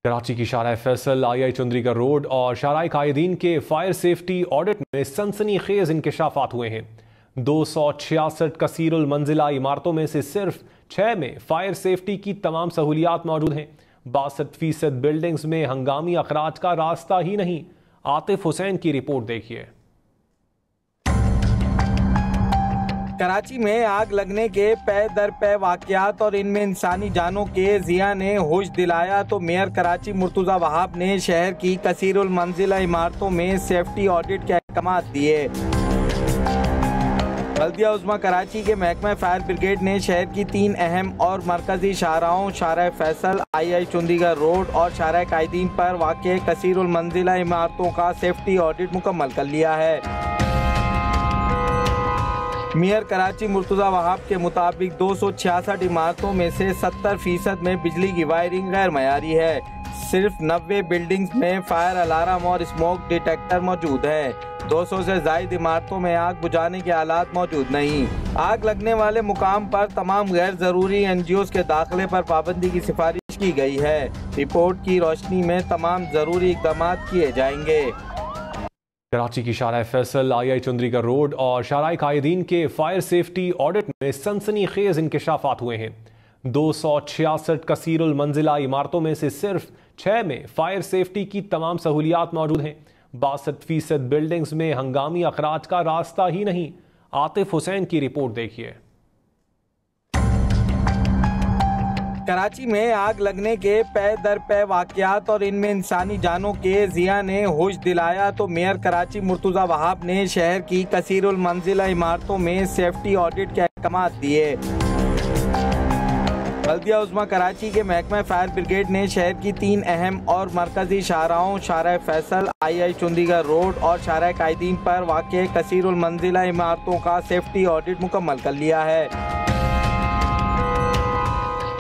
कराची की शाहराह फैसल, आई चुंदरीगढ़ रोड और शाहराह कायदीन के फायर सेफ्टी ऑडिट में सनसनीखेज इंकशाफात हुए हैं। 266 कसीरुल मंजिला इमारतों में से सिर्फ 6 में फायर सेफ्टी की तमाम सहूलियात मौजूद हैं। 62% बिल्डिंग्स में हंगामी अखराज का रास्ता ही नहीं। आतिफ हुसैन की रिपोर्ट देखिए। कराची में आग लगने के पै दर पै वाकयात और इनमें इंसानी जानों के जिया ने होश दिलाया तो मेयर कराची मुर्तुजा वहाब ने शहर की कसीरुल मंजिला इमारतों में सेफ्टी ऑडिट के अहकाम दिए। बल्दिया उज़्मा कराची के महकमा फायर ब्रिगेड ने शहर की 3 अहम और मरकजी शाहराहों शाहराह फैसल, आई चुंदरीगढ़ रोड और शाहराह कायदीन पर वाक़े कसीरुल मंजिला इमारतों का सेफ्टी ऑडिट मुकम्मल कर लिया है। मेयर कराची मुर्तुजा वहाब के मुताबिक 266 इमारतों में से 70% में बिजली की वायरिंग गैर मयारी है। सिर्फ 90 बिल्डिंग्स में फायर अलार्म और स्मोक डिटेक्टर मौजूद है। 200 से ज्यादा इमारतों में आग बुझाने के आलात मौजूद नहीं। आग लगने वाले मुकाम पर तमाम गैर जरूरी NGOs के दाखिले पर पाबंदी की सिफारिश की गई है। रिपोर्ट की रोशनी में तमाम जरूरी इक़दाम किए जाएंगे। कराची की शाहराह फैसल, आई चुंदरीगढ़ रोड और शाहराह कायदीन के फायर सेफ्टी ऑडिट में सनसनीखेज इंकशाफात हुए हैं। 266 कसीरुल मंजिला इमारतों में से सिर्फ 6 में फायर सेफ्टी की तमाम सहूलियात मौजूद हैं। 62% बिल्डिंग्स में हंगामी अखराज का रास्ता ही नहीं। आतिफ हुसैन की रिपोर्ट देखिए। कराची में आग लगने के पै दर पै वाकयात और इनमें इंसानी जानों के जिया ने होश दिलाया तो मेयर कराची मुर्तुजा वहाब ने शहर की कसीरुल मंजिला इमारतों में सेफ्टी ऑडिट के अहकाम दिए। बल्दिया उज़्मा कराची के महकमा फायर ब्रिगेड ने शहर की 3 अहम और मरकजी शाहराहों शाहराह फैसल, आई चुंदरीगढ़ रोड और शाहराह कायदीन पर वाक़े कसीरुल मंजिला इमारतों का सेफ्टी ऑडिट मुकम्मल कर लिया है।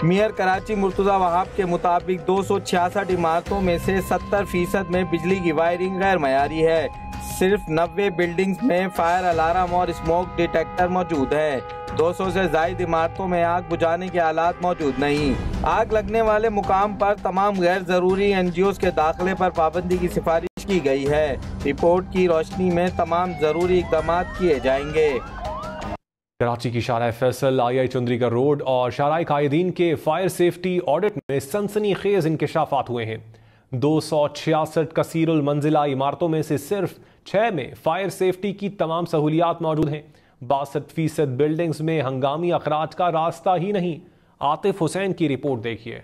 मेयर कराची मुर्तुजा वहाब के मुताबिक 266 इमारतों में से 70% में बिजली की वायरिंग गैर मयारी है। सिर्फ 90 बिल्डिंग्स में फायर अलार्म और स्मोक डिटेक्टर मौजूद है। 200 से ज्यादा इमारतों में आग बुझाने के आलात मौजूद नहीं। आग लगने वाले मुकाम पर तमाम गैर जरूरी NGOs के दाखिले पर पाबंदी की सिफारिश की गई है। रिपोर्ट की रोशनी में तमाम जरूरी इक़दाम किए जाएंगे। कराची की शाहराह फैसल, आई चुंदरीगढ़ रोड और शाहराह कायदीन के फायर सेफ्टी ऑडिट में सनसनीखेज इंकशाफात हुए हैं। 266 कसीरुल मंजिला इमारतों में से सिर्फ 6 में फायर सेफ्टी की तमाम सहूलियात मौजूद हैं। 62% बिल्डिंग्स में हंगामी अखराज का रास्ता ही नहीं। आतिफ हुसैन की रिपोर्ट देखिए।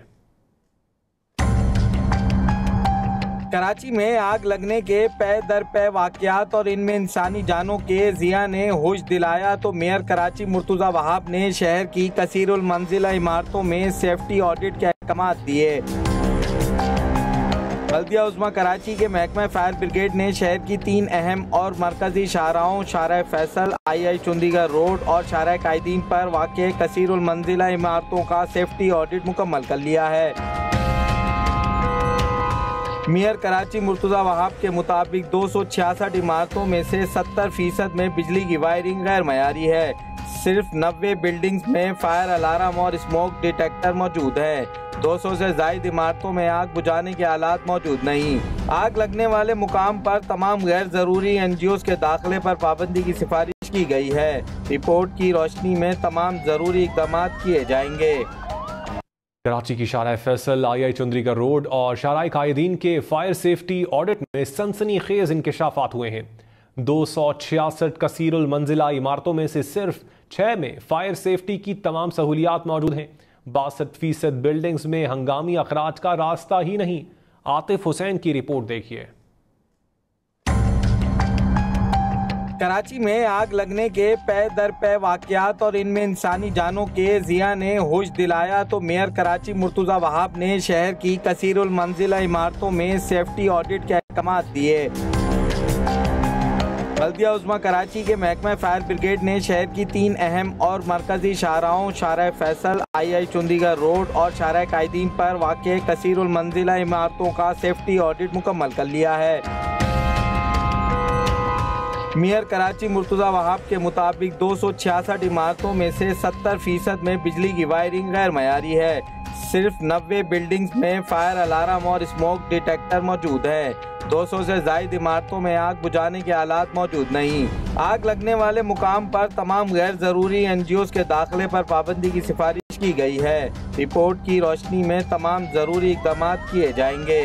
कराची में आग लगने के पै दर पै वाकयात और इनमें इंसानी जानों के जिया ने होश दिलाया तो मेयर कराची मुर्तुजा वहाब ने शहर की कसीरुल मंजिला इमारतों में सेफ्टी ऑडिट के अहकाम दिए। बल्दिया उज़्मा कराची के महकमा फायर ब्रिगेड ने शहर की 3 अहम और मरकजी शाहराहों शाहराह फैसल, आई चुंदरीगढ़ रोड और शाहराह कायदीन पर वाक़े कसीरुल मंजिला इमारतों का सेफ्टी ऑडिट मुकम्मल कर लिया है। मेयर कराची मुर्तुजा वहाब के मुताबिक 266 इमारतों में से 70% में बिजली की वायरिंग गैर मयारी है। सिर्फ 90 बिल्डिंग्स में फायर अलार्म और स्मोक डिटेक्टर मौजूद है। 200 से ज्यादा इमारतों में आग बुझाने के आलात मौजूद नहीं। आग लगने वाले मुकाम पर तमाम गैर जरूरी NGOs के दाखिले पर पाबंदी की सिफारिश की गई है। रिपोर्ट की रोशनी में तमाम जरूरी इक़दाम किए जाएंगे। कराची की शाहराह फैसल, आई चुंदरीगढ़ रोड और शाहराह कायदीन के फायर सेफ्टी ऑडिट में सनसनीखेज इंकशाफात हुए हैं। 266 कसीरुल मंजिला इमारतों में से सिर्फ 6 में फायर सेफ्टी की तमाम सहूलियात मौजूद हैं। 62% बिल्डिंग्स में हंगामी अखराज का रास्ता ही नहीं। आतिफ हुसैन की रिपोर्ट देखिए। कराची में आग लगने के पै दर पै वाकयात और इनमें इंसानी जानों के जिया ने होश दिलाया तो मेयर कराची मुर्तुजा वहाब ने शहर की कसीरुल मंजिला इमारतों में सेफ्टी ऑडिट के अहकाम दिए। बल्दिया उज़्मा कराची के महकमा फायर ब्रिगेड ने शहर की 3 अहम और मरकजी शाहराहों शाहराह फैसल, आई चुंदरीगढ़ रोड और शाहराह कायदीन पर वाक़े कसीरुल मंजिला इमारतों का सेफ्टी ऑडिट मुकम्मल कर लिया है। मेयर कराची मुर्तुज़ा वहाब के मुताबिक 266 इमारतों में से 70% में बिजली की वायरिंग गैर मयारी है। सिर्फ 90 बिल्डिंग्स में फायर अलार्म और स्मोक डिटेक्टर मौजूद है। 200 से ज्यादा इमारतों में आग बुझाने के आलात मौजूद नहीं। आग लगने वाले मुकाम पर तमाम गैर जरूरी NGOs के दाखिले पर पाबंदी की सिफारिश की गई है। रिपोर्ट की रोशनी में तमाम जरूरी इकदाम किए जाएंगे।